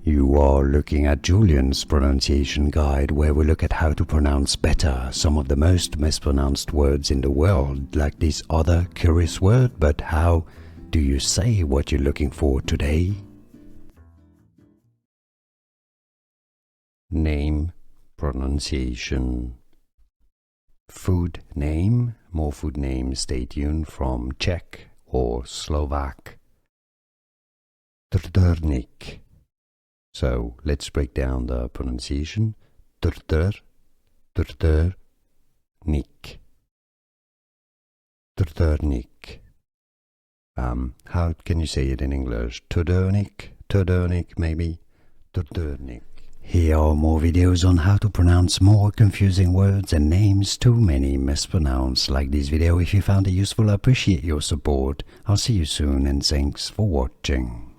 You are looking at Julian's pronunciation guide, where we look at how to pronounce better some of the most mispronounced words in the world, like this other curious word. But how do you say what you're looking for today? Name pronunciation. Food name. More food names, stay tuned, from Czech or Slovak. Trdelnik. So let's break down the pronunciation. Trdelnik. Trdelnik. How can you say it in English? Trdelnik, maybe? Trdelnik. Here are more videos on how to pronounce more confusing words and names too many mispronounced. Like this video if you found it useful. I appreciate your support. I'll see you soon and thanks for watching.